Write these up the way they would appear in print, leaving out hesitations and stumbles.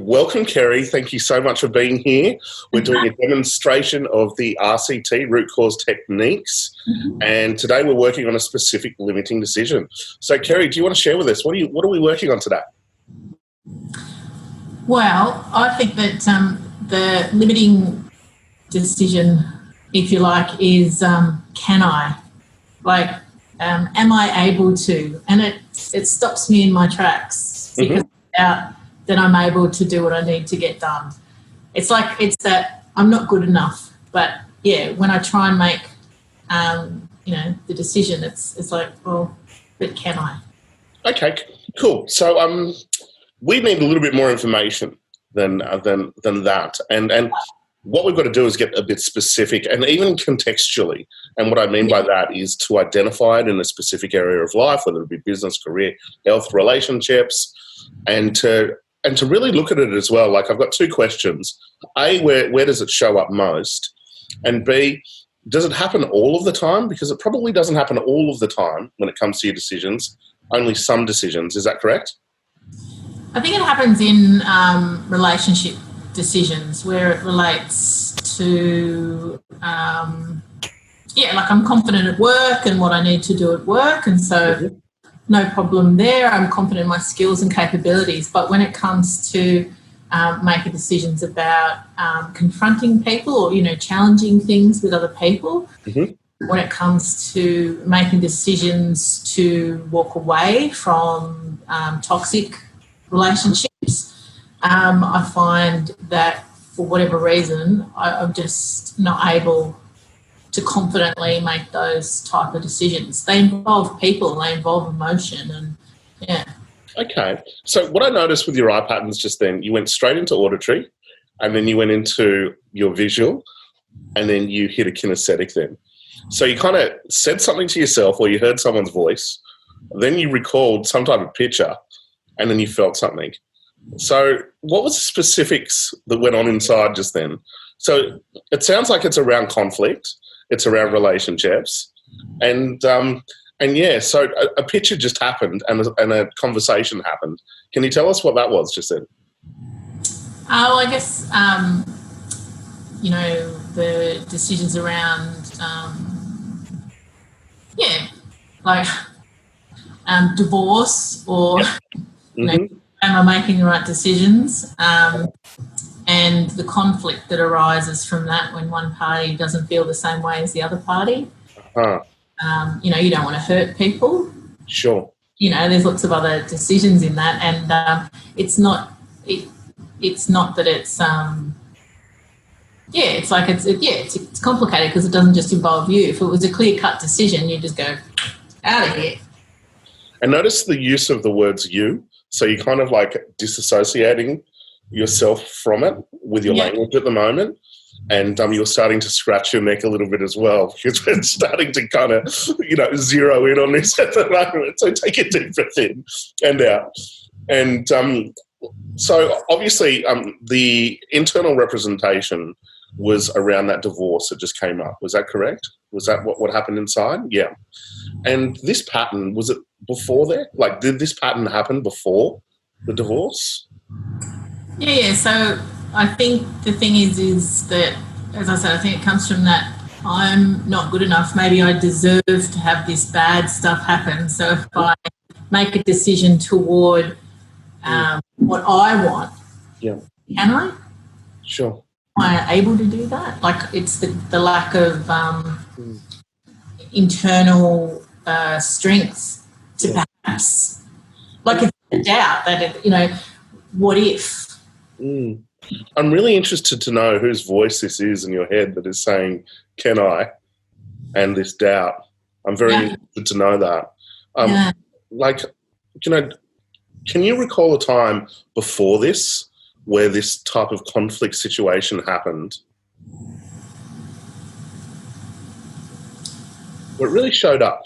Welcome, Kerry. Thank you so much for being here. We're doing a demonstration of the RCT, root cause techniques, and today we're working on a specific limiting decision. So, Kerry, do you want to share with us, what are we working on today? Well, I think that the limiting decision, if you like, is can I? Like, am I able to? And it stops me in my tracks because then I'm able to do what I need to get done. It's that I'm not good enough. But yeah, when I try and make the decision, it's like, well, but can I? Okay, cool. So we need a little bit more information than that, and what we've got to do is get a bit specific and even contextually. And what I mean by that is to identify it in a specific area of life, whether it be business, career, health, relationships, and to really look at it as well. Like, I've got two questions. A, where does it show up most? And B, does it happen all of the time? Because it probably doesn't happen all of the time when it comes to your decisions, only some decisions. Is that correct? I think it happens in relationship decisions where it relates to, like I'm confident at work and what I need to do at work, and so no problem there. I'm confident in my skills and capabilities. But when it comes to making decisions about confronting people or, challenging things with other people, when it comes to making decisions to walk away from toxic relationships, I find that for whatever reason, I'm just not able to confidently make those type of decisions. They involve people, they involve emotion, and yeah. Okay. So what I noticed with your eye patterns just then, you went straight into auditory, and then you went into your visual, and then you hit a kinesthetic then. So you kind of said something to yourself, or you heard someone's voice, then you recalled some type of picture, and then you felt something. So what was the specifics that went on inside just then? So it sounds like it's around conflict, it's around relationships, and yeah, so a picture just happened and a conversation happened. Can you tell us what that was just then? Well, I guess, the decisions around, divorce or, am I making the right decisions? And the conflict that arises from that when one party doesn't feel the same way as the other party. You don't want to hurt people. Sure. There's lots of other decisions in that, and it's not that it's it's complicated because it doesn't just involve you. If it was a clear-cut decision, you just go out of here. And notice the use of the words "you." So you're kind of like disassociating yourself from it with your language at the moment. And you're starting to scratch your neck a little bit as well, because we're starting to kind of, zero in on this at the moment. So take a deep breath in and out. And so obviously the internal representation was around that divorce that just came up. Was that correct? Was that what happened inside? Yeah. And this pattern, was it before there? Like, did this pattern happen before the divorce? Yeah. So I think the thing is that, as I said, I think it comes from that I'm not good enough. Maybe I deserve to have this bad stuff happen. So if I make a decision toward what I want, can I? Sure. Am I able to do that? Like, it's the lack of internal strength to perhaps, like, it's a doubt that, what if? I'm really interested to know whose voice this is in your head that is saying, can I? And this doubt. I'm very interested to know that. Can you recall a time before this where this type of conflict situation happened, where it really showed up?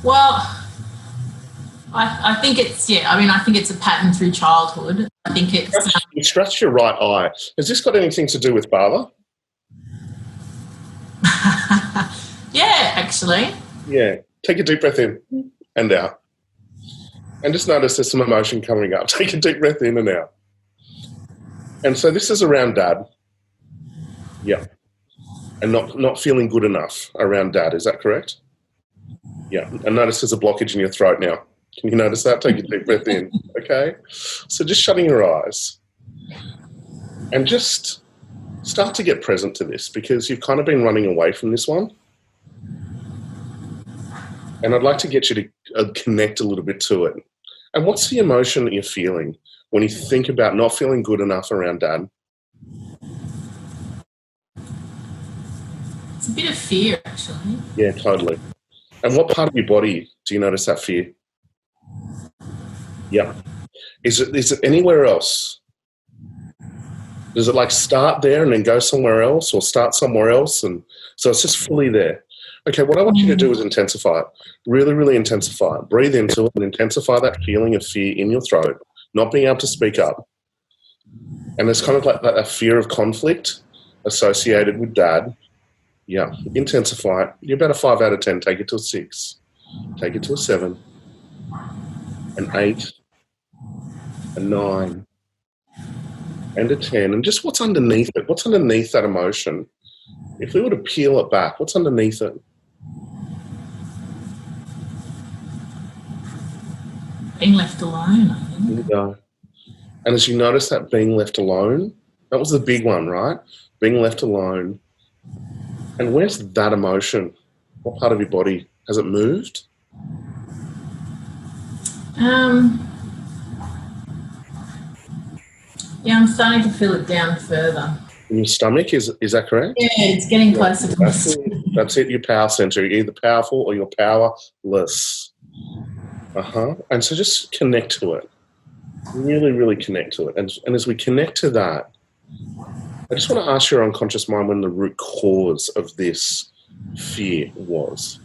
Well, I think it's, I think it's a pattern through childhood. I think it's... You scratched your right eye. Has this got anything to do with Bala? Yeah, actually. Yeah. Take a deep breath in and out. And just notice there's some emotion coming up. Take a deep breath in and out. And so this is around dad. Yeah. And not feeling good enough around dad. Is that correct? Yeah. And notice there's a blockage in your throat now. Can you notice that? Take a deep breath in. Okay. So just shutting your eyes and just start to get present to this, because you've kind of been running away from this one. And I'd like to get you to connect a little bit to it. And what's the emotion that you're feeling when you think about not feeling good enough around dad? It's a bit of fear, actually. Yeah, totally. And what part of your body do you notice that fear? Yeah. Is it anywhere else? Does it like start there and then go somewhere else, or start somewhere else? And so it's just fully there. Okay, what I want you to do is intensify it. Really, really intensify it. Breathe into it and intensify that feeling of fear in your throat, not being able to speak up. And there's kind of like a fear of conflict associated with dad. Yeah, intensify it. You're about a 5 out of 10. Take it to a 6. Take it to a 7. An 8. A 9. And a 10. And just what's underneath it? What's underneath that emotion? If we were to peel it back, what's underneath it? Being left alone, I think. There you go. And as you notice that being left alone, that was the big one, right? Being left alone. And where's that emotion? What part of your body? Has it moved? Yeah, I'm starting to feel it down further. In your stomach, is that correct? Yeah, it's getting closer to my stomach. That's it, your power center. You're either powerful or you're powerless. And so just connect to it. Really, really connect to it. And as we connect to that, I just want to ask your unconscious mind when the root cause of this fear was.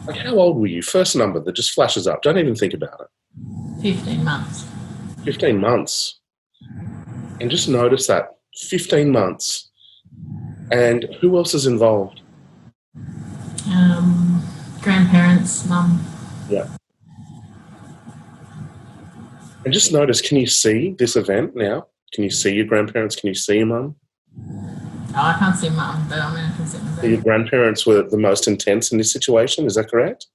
Like, how old were you? First number that just flashes up. Don't even think about it. 15 months. 15 months. And just notice that. 15 months. And who else is involved? Grandparents, mum. Yeah. And just notice, can you see this event now? Can you see your grandparents? Can you see your mum? Oh, I can't see mum, but I can see my dad. Your grandparents were the most intense in this situation, is that correct?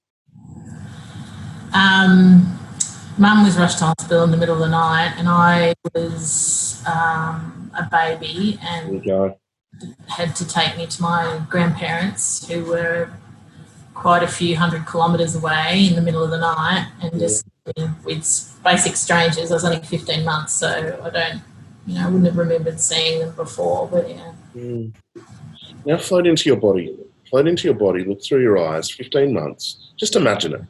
Mum was rushed to hospital in the middle of the night, and I was a baby and had to take me to my grandparents, who were quite a few 100 kilometres away in the middle of the night, and just with basic strangers. I was only 15 months, so I wouldn't have remembered seeing them before, but yeah. Now float into your body. Float into your body, look through your eyes, 15 months. Just imagine it.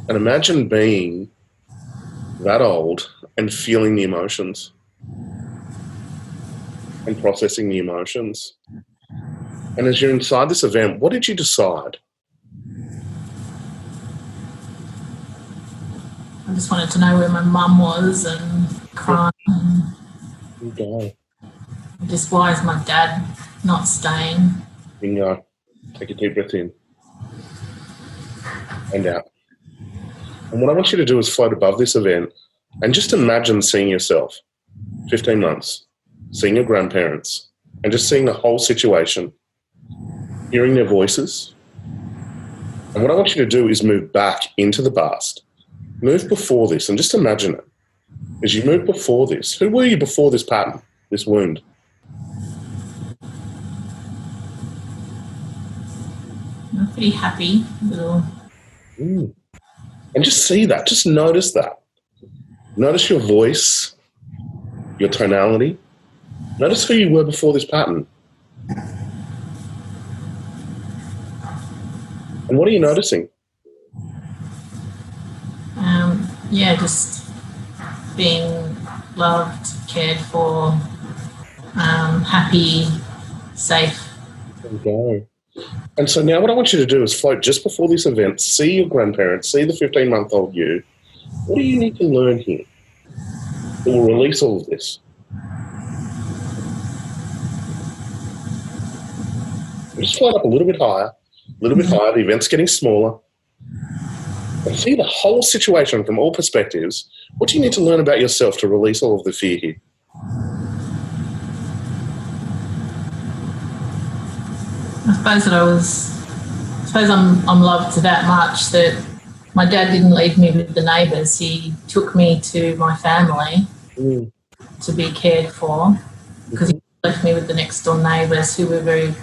And imagine being that old and feeling the emotions and processing the emotions. And as you're inside this event, what did you decide? I just wanted to know where my mum was and crying. Bingo. Just, why is my dad not staying? Bingo. Take a deep breath in and out. And what I want you to do is float above this event and just imagine seeing yourself, 15 months, seeing your grandparents, and just seeing the whole situation, hearing their voices. And what I want you to do is move back into the past. Move before this and just imagine it. As you move before this, who were you before this pattern, this wound? I'm pretty happy, little. And just see that, just notice that. Notice your voice, your tonality. Notice who you were before this pattern. And what are you noticing? Just being loved, cared for, happy, safe. There you go. And so now what I want you to do is float just before this event, see your grandparents, see the 15-month-old you. What do you need to learn here that will release all of this? Just float up a little bit higher, the event's getting smaller. And see the whole situation from all perspectives. What do you need to learn about yourself to release all of the fear here? I suppose I'm loved that much that my dad didn't leave me with the neighbours. He took me to my family to be cared for, because he left me with the next door neighbours who they were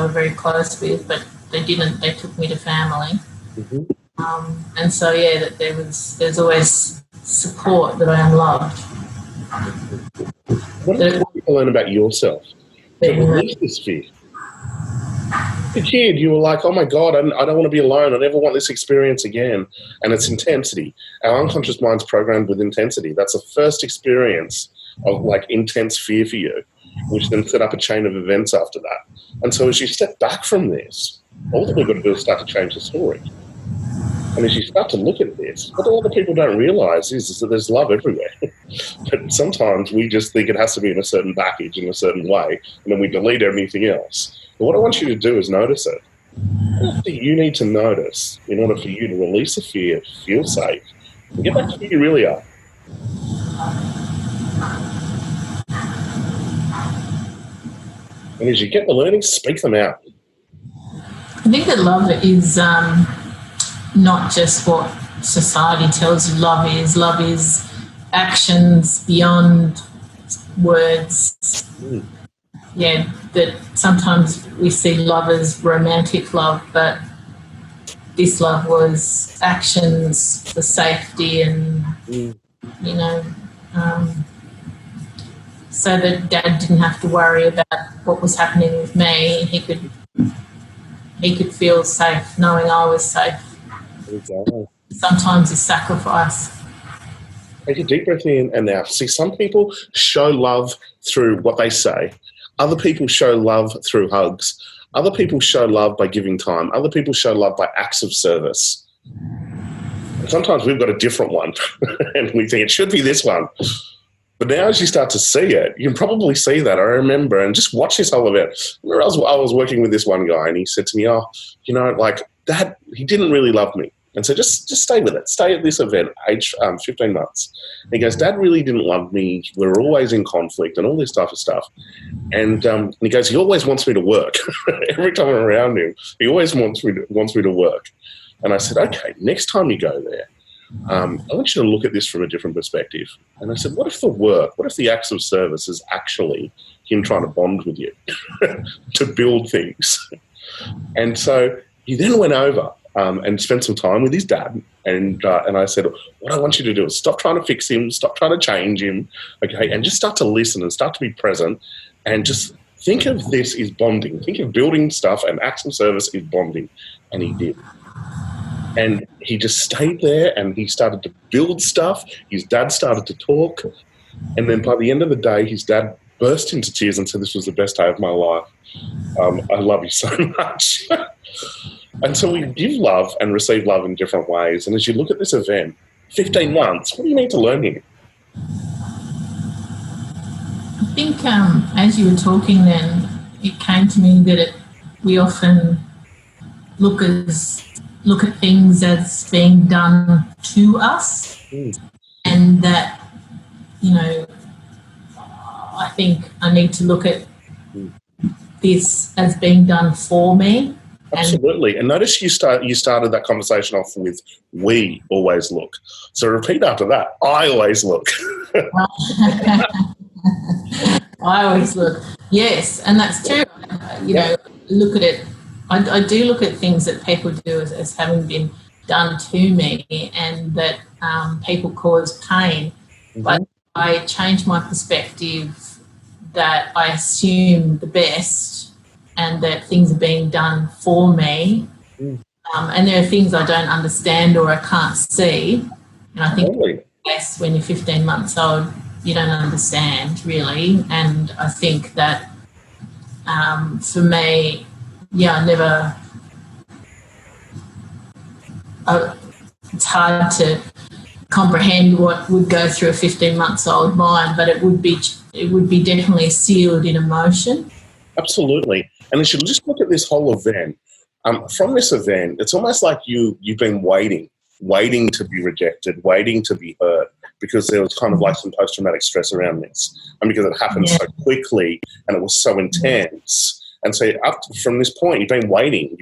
very close with, but they didn't. They took me to family, and so that there's always support, that I am loved. What did you learn about yourself to release this fear? As a kid, you were like, oh my God, I don't want to be alone. I never want this experience again. And it's intensity. Our unconscious mind's programmed with intensity. That's the first experience of like intense fear for you, which then set up a chain of events after that. And so as you step back from this, all that we've got to do is start to change the story. And as you start to look at this, what a lot of people don't realise is that there's love everywhere. But sometimes we just think it has to be in a certain package, in a certain way, and then we delete everything else. But what I want you to do is notice it. What do you need to notice in order for you to release the fear, feel safe, and get back to who you really are? And as you get the learnings, speak them out. I think that love is not just what society tells you love is. Love is actions beyond words. That sometimes we see love as romantic love, but this love was actions for safety and, so that Dad didn't have to worry about what was happening with me. He could feel safe knowing I was safe. Exactly. Sometimes it's sacrifice. Take a deep breath in and out. See, some people show love through what they say. Other people show love through hugs. Other people show love by giving time. Other people show love by acts of service. And sometimes we've got a different one and we think it should be this one. But now as you start to see it, you can probably see that. I remember, and just watch this whole event. I was working with this one guy and he said to me, Dad, he didn't really love me. And so just stay with it. Stay at this event, age 15 months. And he goes, Dad really didn't love me. We were always in conflict and all this type of stuff. And he goes, he always wants me to work. Every time I'm around him, he always wants me to work. And I said, okay, next time you go there, I want you to look at this from a different perspective. And I said, what if the acts of service is actually him trying to bond with you to build things? And so he then went over and spent some time with his dad. And I said, what I want you to do is stop trying to fix him, stop trying to change him, okay, and just start to listen and start to be present and just think of this as bonding. Think of building stuff, and acts of service is bonding. And he did. And he just stayed there and he started to build stuff. His dad started to talk. And then by the end of the day, his dad burst into tears and said, this was the best day of my life. I love you so much. And so we give love and receive love in different ways. And as you look at this event, 15 months, what do you need to learn here? I think as you were talking then, it came to me that we often look at things as being done to us, and that, I think I need to look at this as being done for me. Absolutely. And notice you started that conversation off with, we always look. So repeat after that, I always look. I always look. Yes, and that's true. Look at it. I do look at things that people do as having been done to me, and that people cause pain. Mm-hmm. But I change my perspective, that I assume the best and that things are being done for me. And there are things I don't understand or I can't see. And I think yes, when you're 15 months old, you don't understand really. And I think that for me, it's hard to comprehend what would go through a 15-month-old mind, but it would be definitely sealed in emotion. Absolutely. And you should just look at this whole event. From this event, it's almost like you've been waiting to be rejected, waiting to be hurt, because there was kind of like some post-traumatic stress around this, and because it happened so quickly and it was so intense. And so up from this point, you've been waiting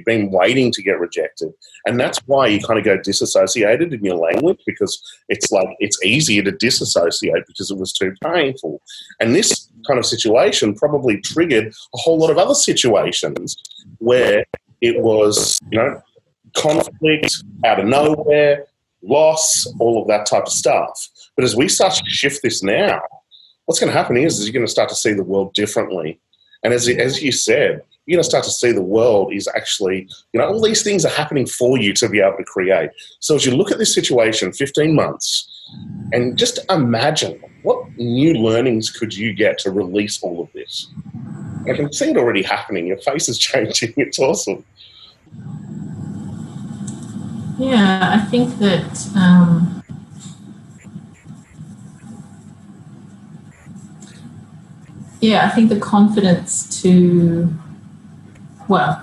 to get rejected. And that's why you kind of go disassociated in your language, because it's like it's easier to disassociate because it was too painful. And this kind of situation probably triggered a whole lot of other situations where it was, conflict out of nowhere, loss, all of that type of stuff. But as we start to shift this now, what's going to happen is you're going to start to see the world differently. And as you said, you're going to start to see the world is actually, all these things are happening for you to be able to create. So as you look at this situation, 15 months, and just imagine what new learnings could you get to release all of this. I can see it already happening. Your face is changing. It's awesome. Yeah, I think that I think the confidence to, all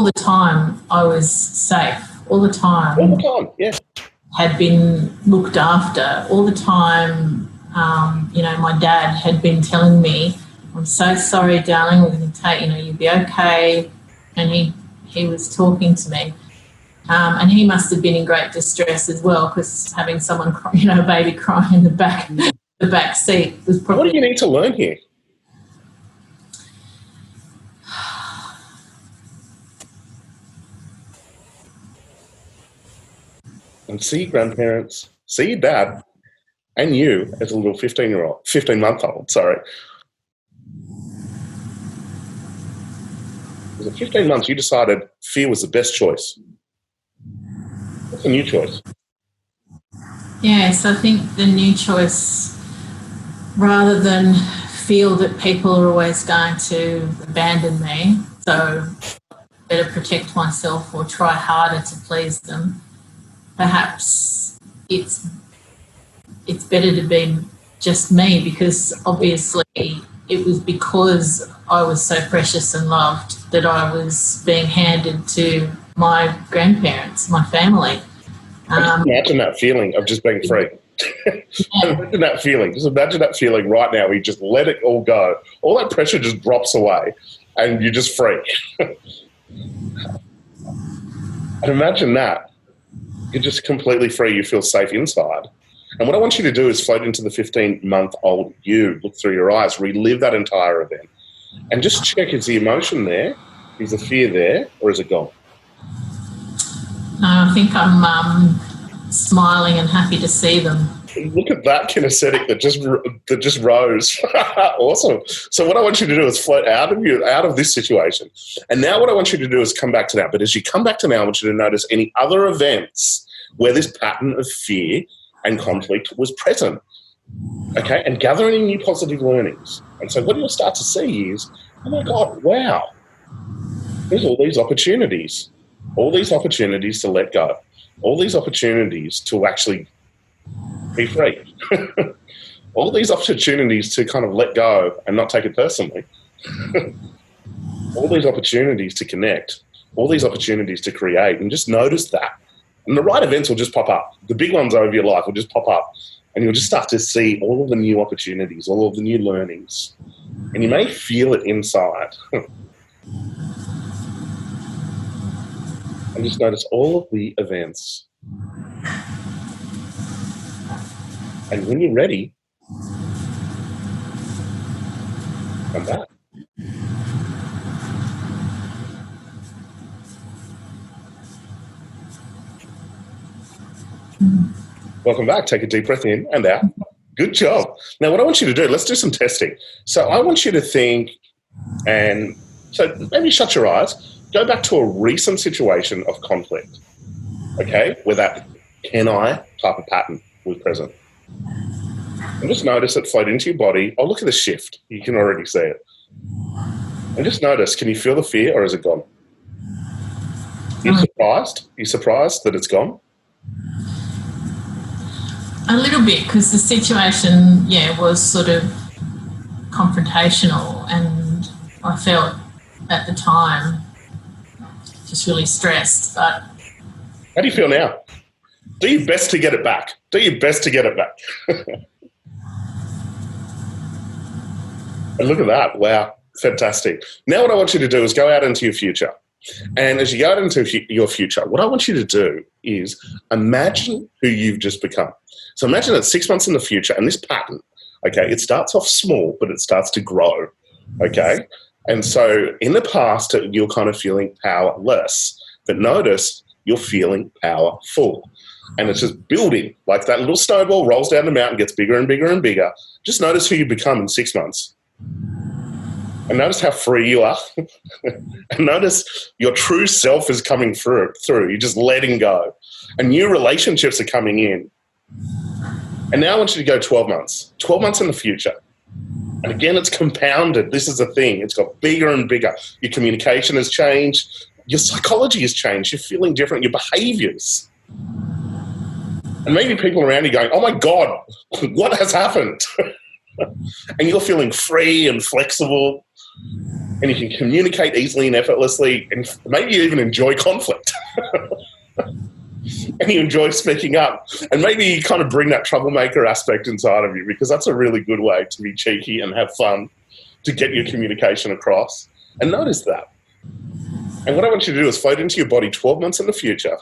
the time I was safe. All the time, yeah. Had been looked after. All the time, my dad had been telling me, "I'm so sorry, darling, we're going to take, you'll be okay." And he was talking to me. And he must have been in great distress as well, because having someone, a baby crying in the back seat was probably... What do you need to learn here? And see your grandparents, see your dad, and you as a little 15-month-old, sorry. Because at 15 months, you decided fear was the best choice. What's a new choice? Yes, I think the new choice, rather than feel that people are always going to abandon me, so better protect myself or try harder to please them, perhaps it's better to be just me, because obviously it was because I was so precious and loved that I was being handed to my grandparents, my family. Just imagine that feeling of just being free. Imagine that feeling. Just imagine that feeling right now. We just let it all go. All that pressure just drops away and you're just free. And imagine that. You're just completely free. You feel safe inside. And what I want you to do is float into the 15-month-old you, look through your eyes, relive that entire event, and just check, is the emotion there? Is the fear there? Or is it gone? No, I think I'm smiling and happy to see them. Look at that kinesthetic that just rose. Awesome. So what I want you to do is float out of this situation. And now what I want you to do is come back to now. But as you come back to now, I want you to notice any other events where this pattern of fear and conflict was present. Okay? And gather any new positive learnings. And so what you'll start to see is, oh my God, wow, there's all these opportunities. All these opportunities to let go. All these opportunities to actually be free. All these opportunities to kind of let go and not take it personally. All these opportunities to connect. All these opportunities to create. And just notice that. And the right events will just pop up. The big ones over your life will just pop up. And you'll just start to see all of the new opportunities, all of the new learnings. And you may feel it inside. And just notice all of the events. And when you're ready, come back. Welcome back. Take a deep breath in and out. Good job. Now, what I want you to do, let's do some testing. So I want you to think, and so maybe shut your eyes. Go back to a recent situation of conflict, okay, where that can I type of pattern was present. And just notice it float into your body. Oh, look at the shift. You can already see it. And just notice, can you feel the fear or is it gone? You're surprised? You're surprised that it's gone? A little bit, because the situation, was sort of confrontational, and I felt at the time just really stressed. But how do you feel now? Do your best to get it back. Do your best to get it back. And look at that. Wow. Fantastic. Now what I want you to do is go out into your future. And as you go out into your future, what I want you to do is imagine who you've just become. So imagine that 6 months in the future, and this pattern, okay, it starts off small, but it starts to grow, okay? And so in the past, you're kind of feeling powerless, but notice you're feeling powerful. And it's just building, like that little snowball rolls down the mountain, gets bigger and bigger and bigger. Just notice who you become in 6 months. And notice how free you are. And notice your true self is coming through. You're just letting go. And new relationships are coming in. And now I want you to go 12 months. 12 months in the future. And again, it's compounded. This is the thing. It's got bigger and bigger. Your communication has changed. Your psychology has changed. You're feeling different. Your behaviours. And maybe people around you going, oh, my God, what has happened? And you're feeling free and flexible. And you can communicate easily and effortlessly, and maybe you even enjoy conflict. And you enjoy speaking up. And maybe you kind of bring that troublemaker aspect inside of you, because that's a really good way to be cheeky and have fun to get your communication across. And notice that. And what I want you to do is float into your body 12 months in the future,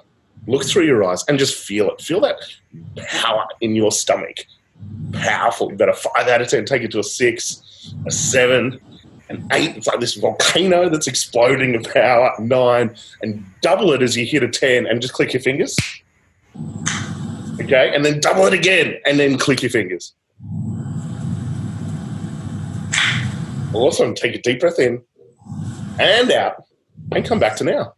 look through your eyes, and just feel it. Feel that power in your stomach. Powerful. You've got a 5 out of 10, take it to a 6, a 7, an 8. It's like this volcano that's exploding of power. 9, and double it as you hit a 10, and just click your fingers. Okay, and then double it again, and then click your fingers. Awesome. Take a deep breath in and out, and come back to now.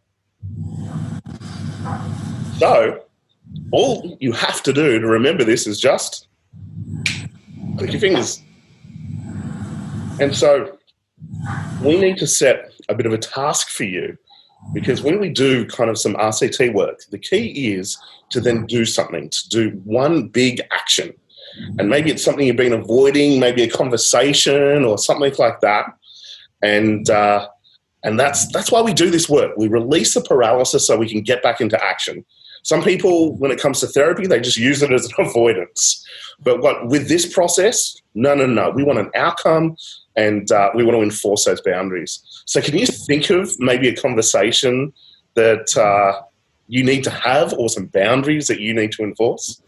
So all you have to do to remember this is just click your fingers. And so we need to set a bit of a task for you, because when we do kind of some RCT work, the key is to then do something, to do one big action. And maybe it's something you've been avoiding, maybe a conversation or something like that. And that's why we do this work. We release the paralysis so we can get back into action. Some people, when it comes to therapy, they just use it as an avoidance. But with this process, no. We want an outcome, and we want to enforce those boundaries. So can you think of maybe a conversation that you need to have, or some boundaries that you need to enforce?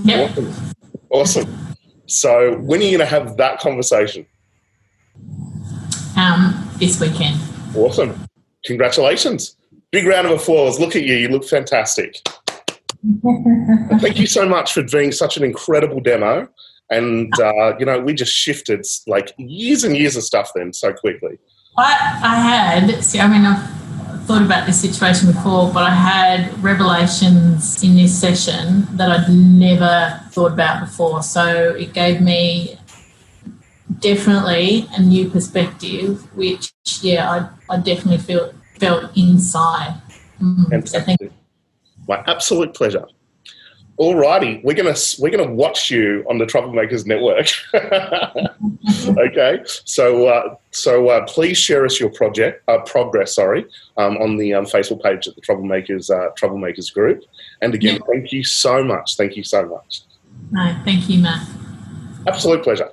Yep. Awesome. So when are you going to have that conversation? This weekend. Awesome. Congratulations. Big round of applause. Look at you. You look fantastic. Thank you so much for doing such an incredible demo. And, we just shifted like years and years of stuff then so quickly. I've thought about this situation before, but I had revelations in this session that I'd never thought about before. So it gave me definitely a new perspective, which, I definitely felt inside. Fantastic. My absolute pleasure. Alrighty, we're gonna watch you on the Troublemakers Network. Okay, so please share us your progress. On the Facebook page at the Troublemakers Group. And again, Thank you so much. Thank you so much. No, thank you, Matt. Absolute pleasure.